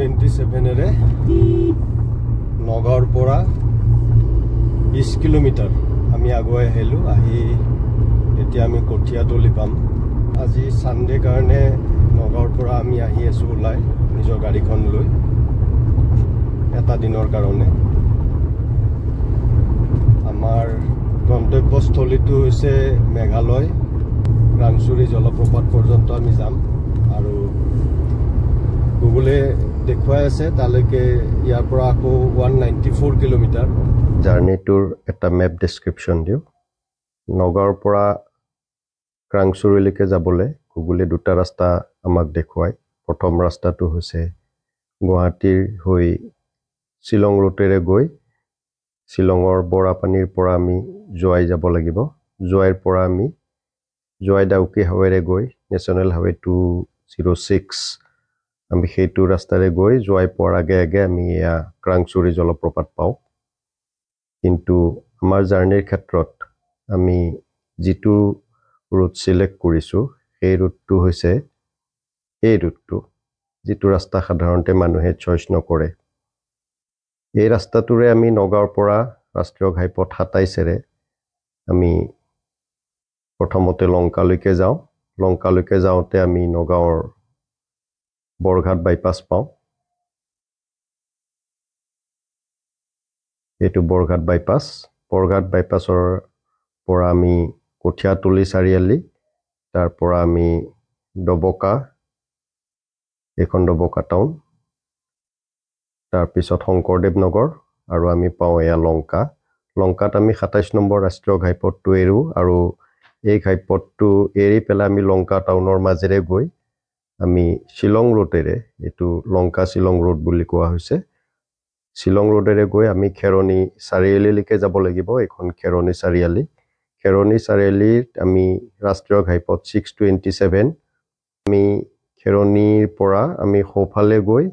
627 নগাঁৱৰ পৰা 20 কিলোমিটাৰ আমি আগুৱাই আহিলোঁ আহি এতিয়া আমি কঠিয়াতলি পাম আজি সানডে কাৰণে নগাঁৱৰ পৰা আমি আহি আছোঁ ওলাই নিজৰ গাড়ীখন লৈ এটা দিনৰ কাৰণে আমাৰ গন্তব্যস্থলীটো হৈছে মেঘালয় ক্ৰাংচুৰী জলপ্ৰপাত পৰ্যন্ত আমি যাম আৰু গুগলে দেখুৱাই আছে তালৈকে ইয়াৰ পৰা আকৌ 194 কিলোমিটাৰ জাৰ্নিটোৰ এটা মেপ ডেসক্ৰিপচন দিও নগাঁৱৰ পৰা ক্ৰাংচুৰীলৈকে যাবলৈ গুগলে দুটা ৰাস্তা আমাক দেখুৱাই প্ৰথম ৰাস্তাটো হৈছে গুৱাহাটীৰ হৈ শিলং ৰুটেৰে গৈ শিলঙৰ বৰাপানীৰ পৰা আমি জোৱাই যাব লাগিব জোৱাইৰ পৰা আমি জোৱাই ডাউকি হাৱেৰে গৈ নেশ্যনেল হাৱে 206 আমি সেইটো ৰাস্তাৰে গৈ জোৱাই পোৱাৰ আগে আগে আমি ইয়া ক্ৰাংচুৰী জলপ্ৰপাত পাওঁ কিন্তু আমাৰ জাৰ্নিৰ ক্ষেত্ৰত আমি যেটো ৰুট সিলেক্ট কৰিছো সেই ৰুটটো হৈছে এই ৰুটটো যেটো ৰাস্তা সাধাৰণতে মানুহে চইচ নকৰে এই ৰাস্তাটোৰে আমি নগাঁৱৰ পৰা ৰাষ্ট্ৰীয় ঘাইপথ 27 ৰে আমি প্ৰথমতে লংকালৈকে যাওঁ লংকালৈকে যাওঁতে আমি নগাঁৱৰ বৰঘাট বাইপাস পাওঁ এটো বৰঘাট বাইপাসৰ পৰা আমি কঠিয়াতলি চাৰিআলি তাৰ পৰা আমি ডবকা এখন ডবকা টাউন তাৰ পিছত শংকৰদেৱ নগৰ আৰু আমি পাওঁ এয়া লংকাত আমি 27 নম্বৰ ৰাষ্ট্ৰীয় ঘাইপথটো এৰো আৰু এই ঘাইপথটো এৰি পেলাই আমি লংকা টাউনৰ মাজেৰে গৈ আমি শিলং ৰুটেৰে এটো লংকা শিলং ৰুট বুলি কোৱা হৈছে শিলং ৰুটেৰে গৈ আমি খেৰণী চাৰিআলিলৈকে যাব লাগিব এখন খেৰণী চাৰিআলিত আমি ৰাষ্ট্ৰীয় ঘাইপথ 627 আমি খেৰণীৰ পৰা আমি সোফালে গৈ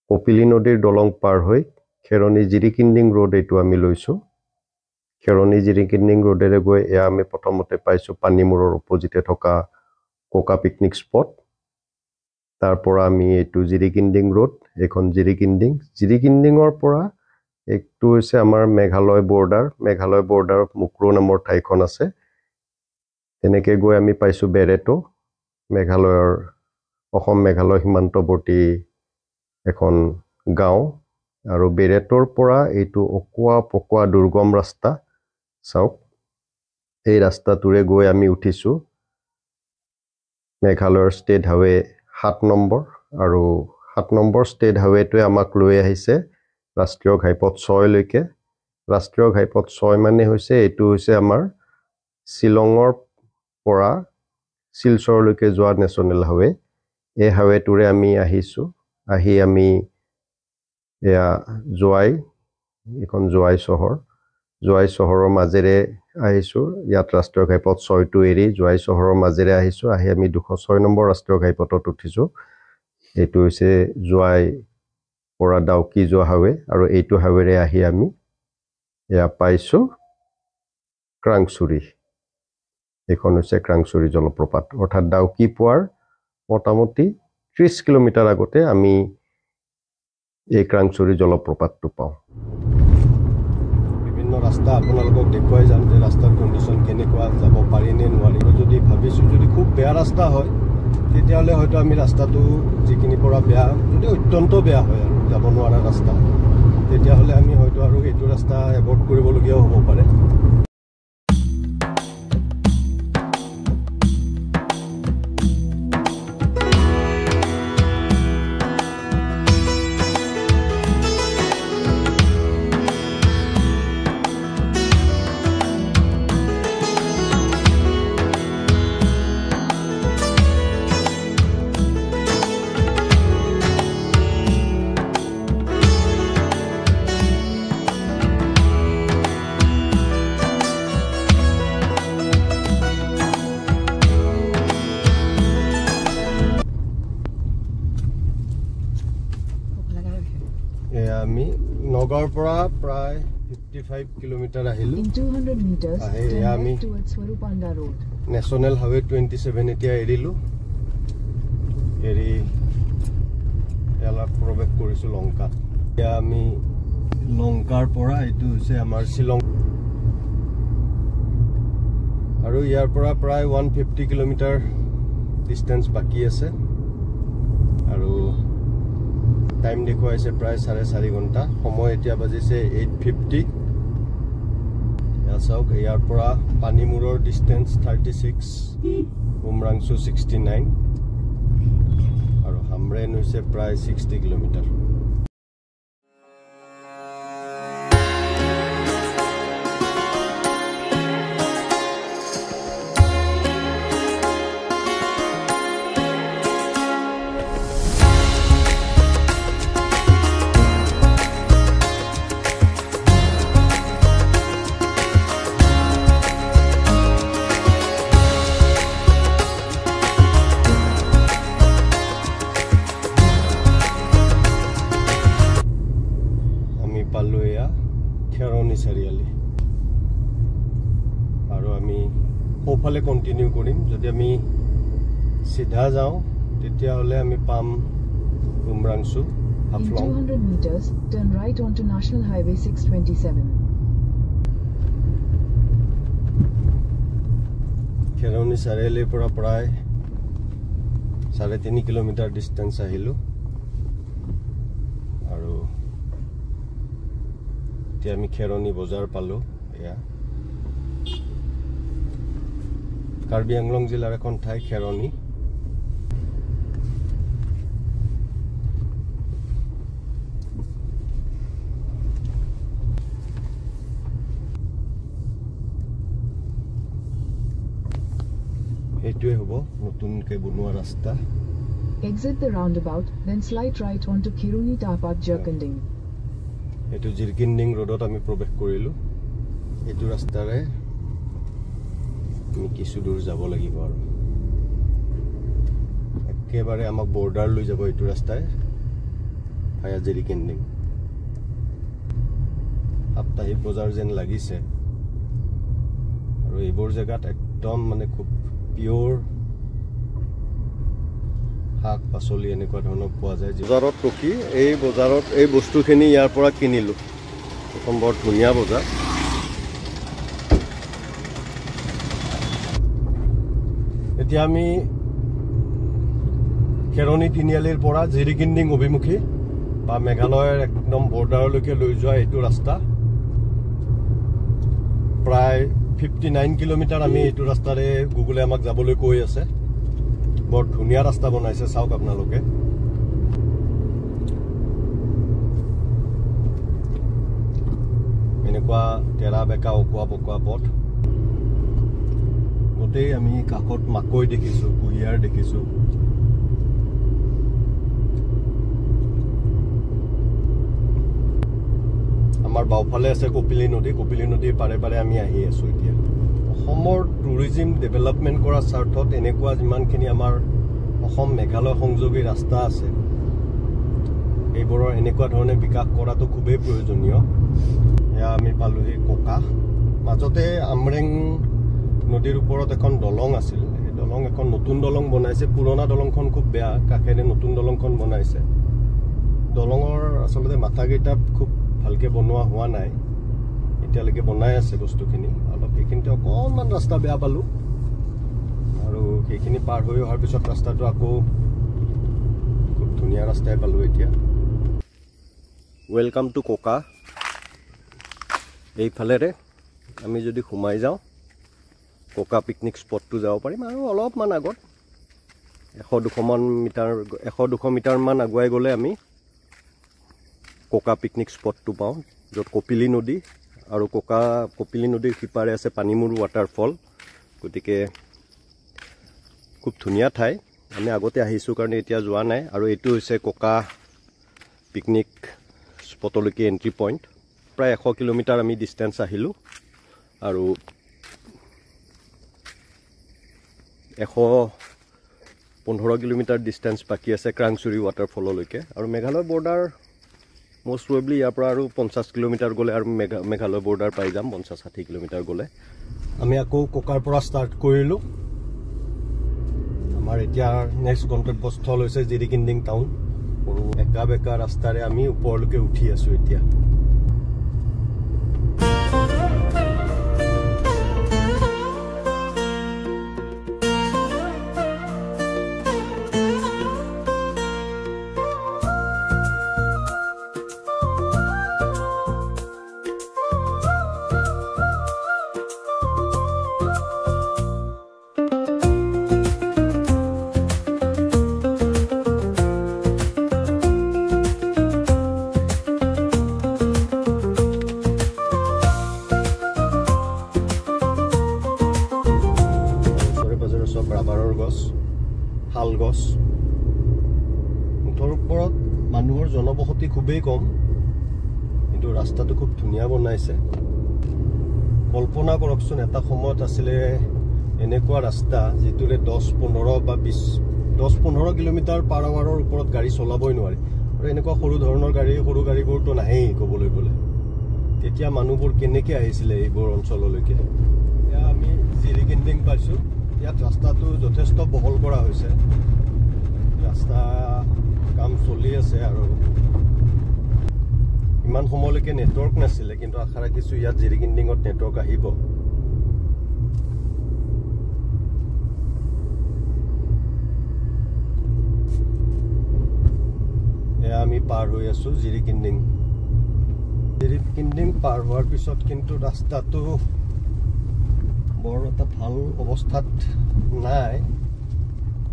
কপিলি নদীৰ দলং পাৰ হৈ খেৰণী জিৰিকিন্ডিং ৰোড এটো আমি লৈছো খেৰণী জিৰিকিন্ডিং ৰোডেৰে গৈ এয়া আমি প্ৰথমতে পাইছো পানীমূৰৰ অপজিটে থকা কোকা পিকনিক স্পট তাৰ পৰা আমি এটো জিৰিকিন্ডিং ৰোড এখন জিৰিকিন্ডিংৰ পৰা একটো হৈছে আমাৰ মেঘালয় বৰ্ডাৰত মুক্ৰো নামৰ ঠাইখন আছে তেনেকে গৈ আমি পাইছো বেৰেটো মেঘালয়ৰ অসম মেঘালয় সীমান্তৱৰ্তী এখন গাঁও আৰু বেৰেটৰ পৰা এটো অকোৱা দুৰ্গম ৰাস্তা চাওক এই ৰাস্তাটোৰে গৈ আমি উঠিছো মেঘালয়ৰ ষ্টেট হাৱে 7 নম্বৰ আৰু 7 নম্বৰ ষ্টেট হাৱেটোৱে আমাক লৈ আহিছে ৰাষ্ট্ৰীয় ঘাইপথ 6 লৈকে ৰাষ্ট্ৰীয় ঘাইপথ 6 মানে হৈছে এটো হৈছে আমাৰ শিলঙৰ পৰা শিলচৰলৈকে যোৱা নেশ্যনেল হাৱে এই হাৱেটোৰে আমি আহিছো আহি আমি এয়া জোৱাই চহৰৰ মাজেৰে আহিছো ইয়াত ৰাষ্ট্ৰীয় ঘাইপথ 6 টো এৰি জোৱাই চহৰৰ মাজেৰে আহিছো আহি আমি 206 নম্বৰ ৰাষ্ট্ৰীয় ঘাইপথত উঠিছো এটো হৈছে জোৱাই পৰা ডাউকি যোৱা হাৱে আৰু এইটো হাৱেৰে আহি আমি এয়া পাইছো ক্ৰাংচুৰী এখন হৈছে ক্ৰাংচুৰী জলপ্ৰপাত অৰ্থাৎ ডাউকি পোৱাৰ মোটামুটি 30 কিলোমিটাৰ আগতে আমি এই ক্ৰাংচুৰী জলপ্ৰপাতটো পাওঁ বিভিন্ন ৰাস্তা আপোনালোকক দেখুৱাই যাম যে ৰাস্তাৰ কণ্ডিশ্যন কেনেকুৱা যাব পাৰি নে নোৱাৰি যদি ভাবিছো যদি খুব বেয়া ৰাস্তা হয় তেতিয়াহলে হয়তো আমি ৰাস্তাটো যিখিনি পৰা বেয়া যদি অত্যন্ত বেয়া হয় আৰু যাব নোৱাৰা ৰাস্তা তেতিয়াহলে আমি হয়তো আৰু এইটো ৰাস্তা এভয়েড কৰিবলগীয়া হ'ব পাৰে আমি নগাঁৱৰ পৰা প্ৰায় 55 কিলোমিটাৰ আহিলো In 200 meters, turn left towards Swarupanda Road. National Highway 27 এতিয়া এৰিলো এৰি ইয়াত প্ৰৱেশ কৰিছো লংকা এতিয়া আমি লংকাৰ পৰা এইটো হৈছে আমাৰ শিলং আৰু ইয়াৰ পৰা প্ৰায় 150 কিলোমিটাৰ ডিস্টেন্স বাকি আছে আৰু টাইম দেখুৱাইছে প্ৰায় 4.5 ঘণ্টা সময় এতিয়া বাজিছে 8:50 চাওক ইয়াৰ পৰা পানীমূৰৰ ডিস্টেন্স 36 উমৰাংচু 69 আৰু হামৰেন হৈছে প্ৰায় 60 কিলোমিটাৰ খেৰনি চাৰিআলি আৰু আমি ওফালে কন্টিনিউ কৰিম যদি আমি সিধা যাও তেতিয়া হলে আমি পাম Umrangso Haflong 200 meters turn right onto National Highway 627 Khairane চাৰিআলিৰ পৰা প্ৰায় 3.5 কিলোমিটাৰ ডিস্টেন্স আহিলো আৰু আমি খেৰনি বজাৰ পালো এয়া কাৰ্বি আংলং জিলাৰ এখন ঠাই খেৰনি এইটোৱে হ'ব নতুনকৈ বনোৱা ৰাস্তা exit the roundabout then slide right onto Khiruni Tapak Jirkanding এটো জিৰকিন্ডিং ৰোডত আমি প্ৰৱেশ কৰিলো এটো ৰাস্তাৰে আমি কিছু দূৰ যাব লাগিব আৰু একেবাৰে আমাক বৰ্ডাৰ লৈ যাব এটো ৰাস্তায় ভায়া জিৰকিন্ডিং সাপ্তাহিক বজাৰ যেন লাগিছে আৰু এইবোৰ জায়গাত একদম মানে খুব পিওৰ শাক পাচলি এনেকুৱা ধৰণৰ পোৱা যায় বজাৰত ৰখি এই বজাৰত এই বস্তুখিনি ইয়াৰ পৰা কিনিলো এখন বৰ ধুনীয়া বজাৰ এতিয়া আমি খেৰনি তিনিআলিৰ পৰা জিৰিকিন্ডিং অভিমুখী বা মেঘালয়ৰ একদম বৰ্ডাৰলৈকে লৈ যোৱা এইটো ৰাস্তা প্ৰায় 59 কিলোমিটাৰ আমি এইটো ৰাস্তাৰে গুগলে আমাক যাবলৈ কৈ আছে বৰ ধুনীয়া ৰাস্তা বনাইছে চাওক আপোনালোকে এনেকুৱা তেৰা বেকা ওকোৱা পকোৱা পথ গোটেই আমি কাকত মাকৈ দেখিছো কুহিয়াৰ দেখিছো আমাৰ বাওফালে আছে কপিলি নদীৰ পাৰে পাৰে আমি আহি আছো এতিয়া অসমৰ টুৰিজম ডেভেলপমেন্ট কৰা স্বাৰ্থত এনেকুৱা যিমানখিনি আমাৰ অসম মেঘালয় সংযোগী ৰাস্তা আছে এইবোৰৰ এনেকুৱা ধৰণে বিকাশ কৰাটো খুবেই প্ৰয়োজনীয় এয়া আমি পালোহি কোকা মাজতে আমৰেং নদীৰ ওপৰত এখন দলং আছিল এই দলং এখন নতুন দলং বনাইছে পুৰণা দলংখন খুব বেয়া কাষেৰে নতুন দলংখন বনাইছে দলঙৰ আসলতে মাথাকেইটা খুব ভালকে বনোৱা হোৱা নাই এতিয়ালৈকে বনাই আছে বস্তুখিনি অলপ এইখিনিতে অকণমান ৰাস্তা বেয়া পালো আৰু সেইখিনি পাৰ হৈ অহাৰ পিছত ৰাস্তাটো আকৌ খুব ধুনীয়া ৰাস্তাই পালো এতিয়া ওয়েলকাম টু কোকা এইফালেৰে আমি যদি সোমাই যাওঁ কোকা পিকনিক স্পটটো যাব পাৰিম আৰু অলপমান আগত 100-200 মিটাৰ মান আগুৱাই গ'লে আমি কোকা পিকনিক স্পটটো পাওঁ য'ত কপিলি নদী আৰু কপিলি নদীৰ সিপাৰে আছে পানীমূৰ ৱাটাৰফল গতিকে খুব ধুনীয়া ঠাই আমি আগতে আহিছো কাৰণে এতিয়া যোৱা নাই আৰু এইটো হৈছে কোকা পিকনিক স্পটলৈকে এন্ট্ৰি পইণ্ট প্ৰায় 100 কিলোমিটাৰ আমি ডিস্টেন্স আহিলো আৰু 115 কিলোমিটাৰ ডিস্টেন্স বাকি আছে ক্ৰাংচুৰি ৱাটাৰফললৈকে আৰু মেঘালয় বৰ্ডাৰ মোষ্ট প্ৰবেবলি ইয়াৰ পৰা আৰু 50 কিলোমিটাৰ গ'লে আৰু মেঘালয় বৰ্ডাৰ পাই যাম 50-60 কিলোমিটাৰ গ'লে আমি আকৌ কোকাৰ পৰা ষ্টাৰ্ট কৰিলো আমাৰ এতিয়া নেক্সট গন্তব্যস্থল হৈছে জিৰিকিন্ডিং টাউন একা বেকা ৰাস্তাৰে আমি ওপৰলৈকে উঠি আছো এতিয়া ৰাবাৰৰ গছ শাল গছ মুঠৰ ওপৰত মানুহৰ জনবসতি খুবেই কম কিন্তু ৰাস্তাটো খুব ধুনীয়া বনাইছে কল্পনা কৰকচোন এটা সময়ত আছিলে এনেকুৱা ৰাস্তা যিটোৰে 10-15 বা 10-15 কিলোমিটাৰ পাৰ আৱাৰৰ ওপৰত গাড়ী চলাবই নোৱাৰি আৰু এনেকুৱা সৰু ধৰণৰ সৰু গাড়ীবোৰতো নাহেই ক'বলৈ গ'লে তেতিয়া মানুহবোৰ কেনেকৈ আহিছিলে এইবোৰ অঞ্চললৈকে এতিয়া আমি জিৰিকিন্দিং পাইছোঁ ইয়াত ৰাস্তাটো যথেষ্ট বহল কৰা হৈছে ৰাস্তা কাম চলি আছে আৰু ইমান সময়লৈকে নেটৱৰ্ক নাছিলে কিন্তু আশা ৰাখিছোঁ ইয়াত জিৰিকিন্দিঙত নেটৱৰ্ক আহিব এয়া আমি পাৰ হৈ আছোঁ জিৰিকিন্দিং পাৰ হোৱাৰ পিছত কিন্তু ৰাস্তাটো বৰ এটা ভাল অৱস্থাত নাই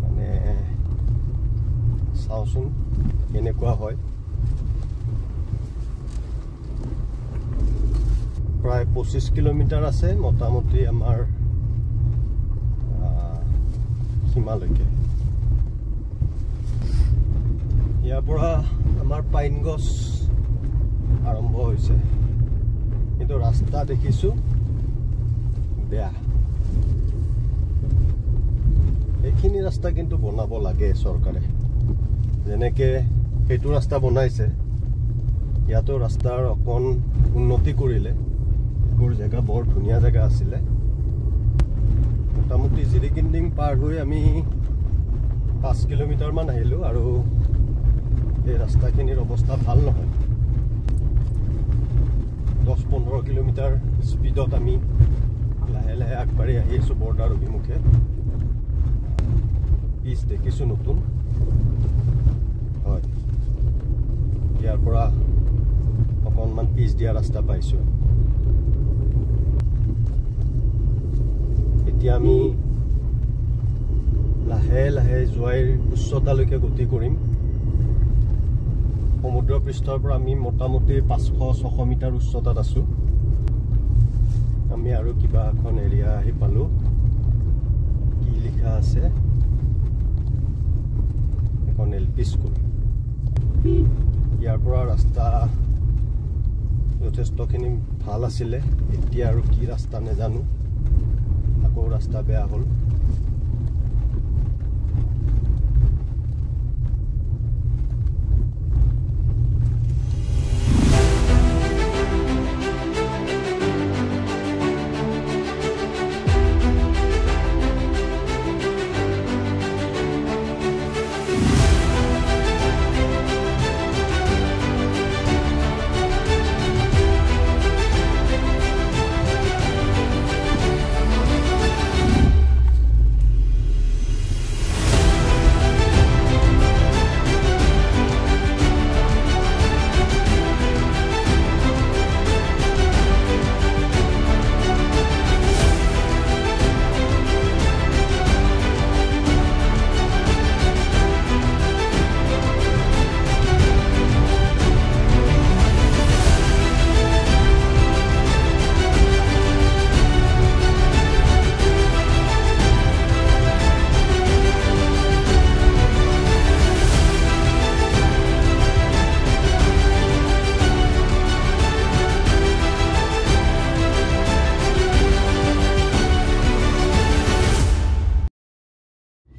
মানে চাওচোন কেনেকুৱা হয় প্ৰায় 25 কিলোমিটাৰ আছে মোটামুটি আমাৰ সীমালৈকে ইয়াৰ পৰা আমাৰ পাইন গছ আৰম্ভ হৈছে কিন্তু ৰাস্তা দেখিছোঁ বেয়া এইখিনি ৰাস্তা কিন্তু বনাব লাগে চৰকাৰে যেনেকৈ সেইটো ৰাস্তা বনাইছে ইয়াতো ৰাস্তাৰ অকণ উন্নতি কৰিলে এইবোৰ জেগা বৰ ধুনীয়া জেগা আছিলে মোটামুটি জিৰিকিন্দিং পাৰ হৈ আমি 5 কিলোমিটাৰমান আহিলোঁ আৰু এই ৰাস্তাখিনিৰ অৱস্থা ভাল নহয় 10-15 কিলোমিটাৰ স্পীডত আমি লাহে লাহে আগবাঢ়ি আহি আছোঁ বৰ্ডাৰ অভিমুখে পিচ দেখিছোঁ নতুন হয় ইয়াৰ পৰা অকণমান পিচ দিয়া ৰাস্তা পাইছোঁ এতিয়া আমি লাহে লাহে জোৱাইৰ উচ্চতালৈকে গতি কৰিম সমুদ্ৰ পৃষ্ঠৰ পৰা আমি মোটামুটি 500-600 মিটাৰ উচ্চতাত আছোঁ আমি আৰু কিবা এখন এৰিয়া আহি পালোঁ কি লিখা আছে এখন LP স্কুল ইয়াৰ পৰা ৰাস্তা যথেষ্টখিনি ভাল আছিলে এতিয়া আৰু কি ৰাস্তা নেজানো আকৌ ৰাস্তা বেয়া হ'ল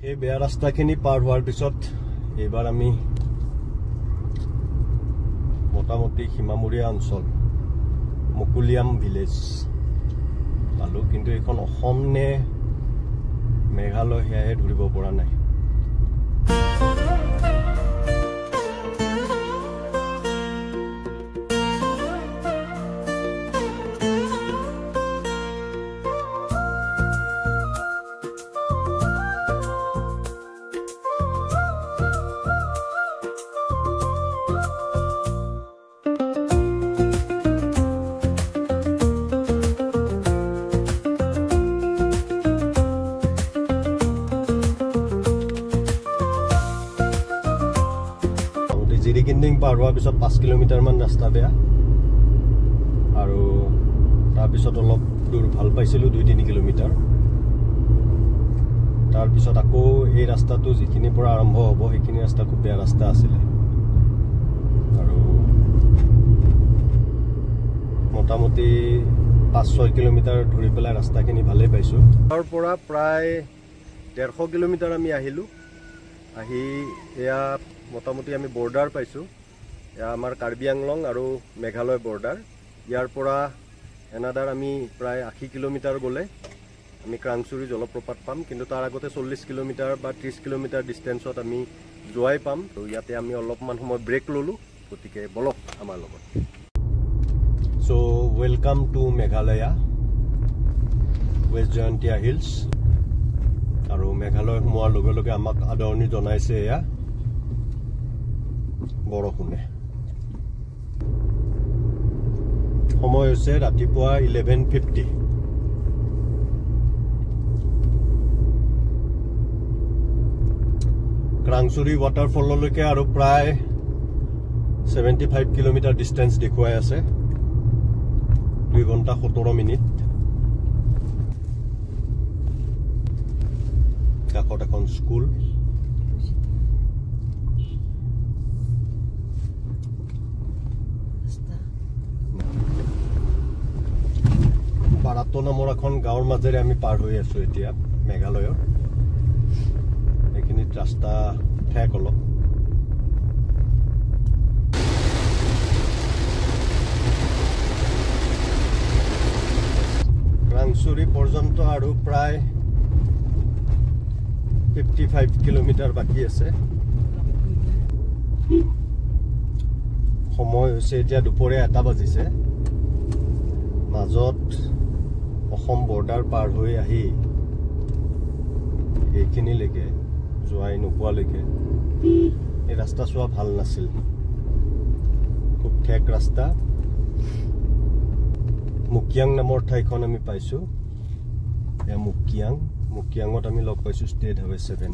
এই বেয়া ৰাস্তাখিনি পাৰ হোৱাৰ পিছত এইবাৰ আমি মোটামুটি সীমামূৰীয়া অঞ্চল মুকুলিয়াম ভিলেজ পালোঁ কিন্তু এইখন অসম নে মেঘালয় সেয়াহে ধৰিব পৰা নাই সাৰাউণ্ডিং পাৰ হোৱাৰ পিছত 5 কিলোমিটাৰমান ৰাস্তা বেয়া আৰু তাৰপিছত অলপ দূৰ ভাল পাইছিলোঁ 2-3 কিলোমিটাৰ তাৰপিছত আকৌ এই ৰাস্তাটো যিখিনিৰ পৰা আৰম্ভ হ'ব সেইখিনি ৰাস্তা খুব বেয়া ৰাস্তা আছিলে আৰু মোটামুটি 5-6 কিলোমিটাৰ ধৰি পেলাই ৰাস্তাখিনি ভালেই পাইছোঁ তাৰ পৰা প্ৰায় 150 কিলোমিটাৰ আমি আহিলোঁ আহি এয়া মোটামুটি আমি বৰ্ডাৰ পাইছোঁ এয়া আমাৰ কাৰ্বি আংলং আৰু মেঘালয় বৰ্ডাৰ ইয়াৰ পৰা এনাদাৰ আমি প্ৰায় 80 কিলোমিটাৰ গ'লে আমি ক্ৰাংচুৰী জলপ্ৰপাত পাম কিন্তু তাৰ আগতে 40 কিলোমিটাৰ বা 30 কিলোমিটাৰ ডিষ্টেঞ্চত আমি যোৱাই পাম তো ইয়াতে আমি অলপমান সময় ব্ৰেক ল'লোঁ গতিকে বলক আমাৰ লগত So welcome to Meghalaya West Jayantia Hills আৰু মেঘালয় সোমোৱাৰ লগে লগে আমাক আদৰণি জনাইছে এয়া বৰষুণে সময় হৈছে ৰাতিপুৱা 11:50 ক্ৰাংচুৰী ৱাটাৰফললৈকে আৰু প্ৰায় 75 কিলোমিটাৰ ডিষ্টেঞ্চ দেখুৱাই আছে 2 ঘণ্টা 17 মিনিট কাষত এখন স্কুল বাৰাটো নামৰ এখন গাঁৱৰ মাজেৰে আমি পাৰ হৈ আছো এতিয়া মেঘালয়ৰ এইখিনিত ৰাস্তা ঠেক অলপ ক্ৰাংচুৰী পৰ্যন্ত আৰু প্ৰায় 55 কিলোমিটাৰ বাকি আছে সময় হৈছে এতিয়া দুপৰীয়া 1 বাজিছে মাজত অসম বৰ্ডাৰ পাৰ হৈ আহি এইখিনিলৈকে যোৱাই নোপোৱালৈকে এই ৰাস্তা চোৱা ভাল নাছিল খুব ঠেক ৰাস্তা মুকিয়াং নামৰ ঠাইখন আমি পাইছোঁ এয়া মুকিয়াঙত আমি লগ পাইছোঁ ষ্টেট হাইৱে 7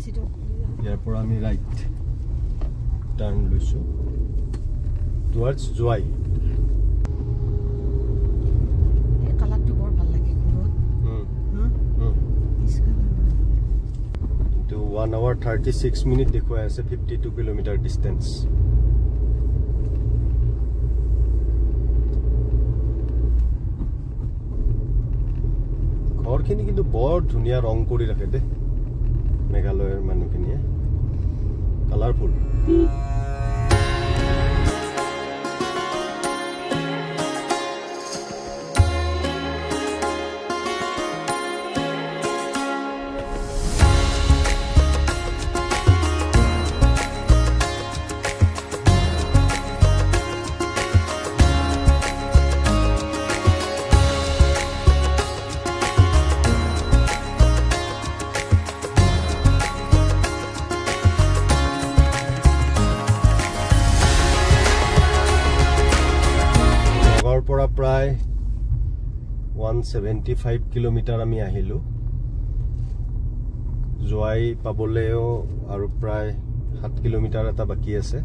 ইয়াৰ পৰা আমি ৰাইট টাৰ্ণ লৈছোঁ টুৱাৰ্ডছ জোৱাই কালাৰটো বৰ ভাল লাগে কিন্তু 1 hour 36 মিনিট দেখুৱাই আছে 52 কিলোমিটাৰ ডিষ্টেঞ্চ ঘৰখিনি কিন্তু বৰ ধুনীয়া ৰং কৰি ৰাখে দে মেঘালয়ৰ মানুহখিনিয়ে কালাৰফুল পৰা প্ৰায় 175 কিলোমিটাৰ আমি আহিলোঁ জোৱাই পাবলৈও আৰু প্ৰায় 7 কিলোমিটাৰ এটা বাকি আছে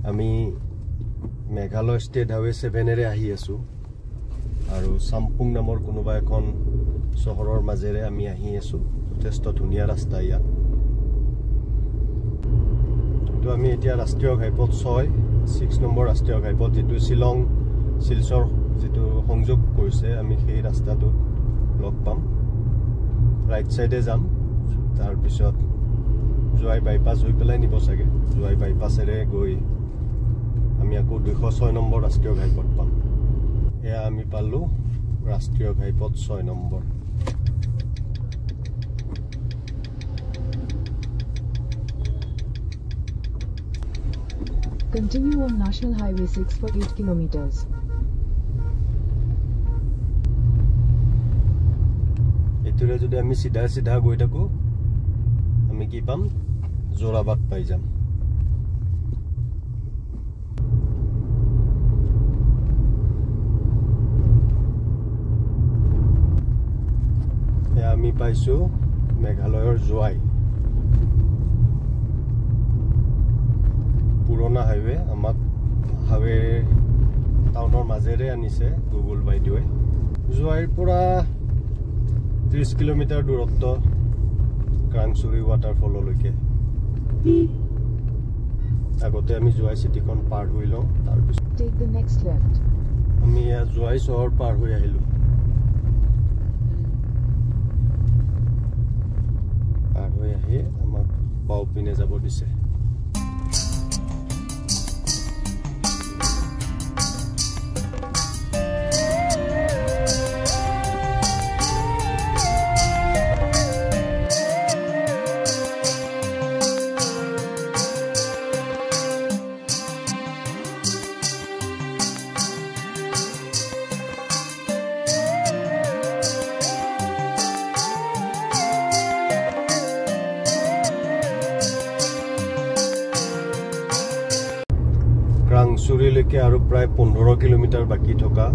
আমি মেঘালয় ষ্টেট হাইৱে 7 এৰে আহি আছোঁ আৰু চাম্পুং নামৰ কোনোবা এখন চহৰৰ মাজেৰে আমি আহি আছোঁ যথেষ্ট ধুনীয়া ৰাস্তা ইয়াত কিন্তু আমি এতিয়া ৰাষ্ট্ৰীয় ঘাইপথ 6 নম্বৰ ৰাষ্ট্ৰীয় ঘাইপথ যেটো শিলং শিলচৰ যেটো সংযোগ কৰিছে আমি সেই ৰাস্তাটোত লগ পাম ৰাইট সাইডে যাম তাৰ পিছত জোৱাই বাইপাছ হৈ পেলাই নিব চাগে জোৱাই বাইপাছেৰে গৈ আমি আকৌ 206 নম্বৰ ৰাষ্ট্ৰীয় ঘাইপথ পাম এয়া আমি পালো ৰাষ্ট্ৰীয় ঘাইপথ 6 number Continue on National Highway 6 for 8 kilometers. এতুৰে যদি আমি সিধা গৈ থাকো আমি কি পাম জোৰাবাদ পাই যাম এয়া আমি পাইছো মেঘালয়ৰ জোৱাই পুৰণা হাইৱে আমাক হাইৱে টাউনৰ মাজেৰে আনিছে গুগল বাইদেৱে জুৱাইৰ পৰা 30 কিলোমিটাৰ দূৰত্ব ক্ৰাংচুৰি ৱাটাৰফললৈকে আগতে আমি জুৱাই চিটিখন পাৰ হৈ লওঁ তাৰপিছত Take the next left. আমি জুৱাই চহৰ পাৰ হৈ আহিলো পাৰ হৈ আহি আমাক বাও পিনে যাব দিছে ক্ৰাংচুৰিলৈকে আৰু প্ৰায় 15 কিলোমিটাৰ বাকি থকা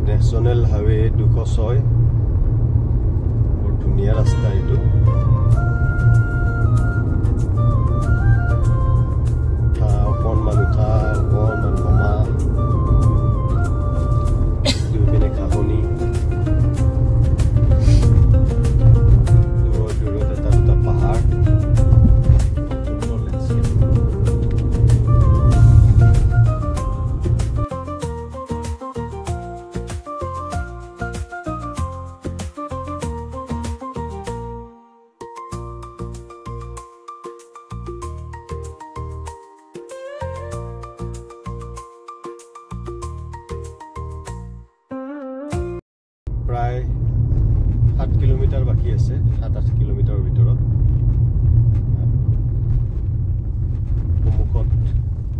নেশ্যনেল হাইৱে 206 বৰ ধুনীয়া ৰাস্তা এইটো অকণমান উঠা অকণমান নমা দুইপিনে ঘাঁহনি দূৰত দূৰত এটা দুটা পাহাৰ প্ৰায় 7 কিলোমিটাৰ বাকি আছে 7-8 কিলোমিটাৰৰ ভিতৰত সন্মুখত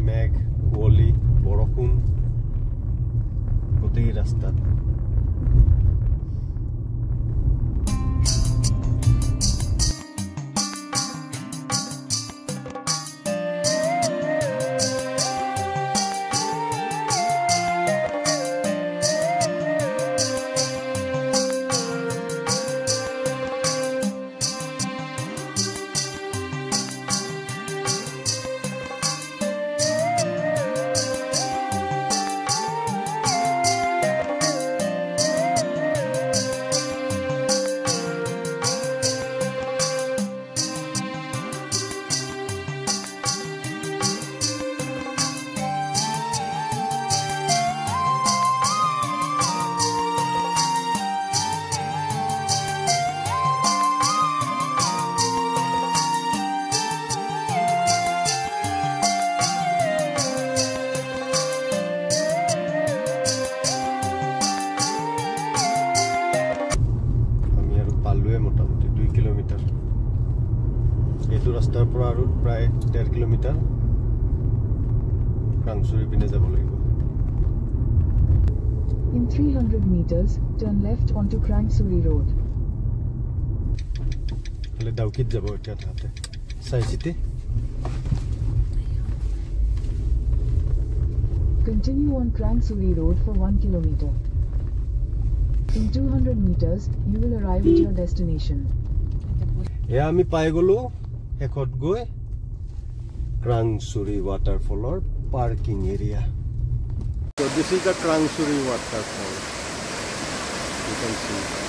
মেঘ কুঁৱলী বৰষুণ গোটেই ৰাস্তাত মোটামুটি 2 কিলোমিটাৰ এইটো ৰাস্তাৰ পৰা আৰু প্ৰায় 1.5 কিলোমিটাৰ ক্ৰাংচুৰি পিনে যাব লাগিব In 300 meters, turn left onto Krangsuri Road. হলে দাউকিত যাব এটা ঠাতে চাইছিতে Continue on Krangsuri Road for 1 kilometer. In 200 meters, you will arrive at your destination. এয়া আমি পাই গলো একত গৈ ক্ৰাংচুৰি ৱাটাৰফলৰ parking area So this is the Krangsuri waterfall. You can see.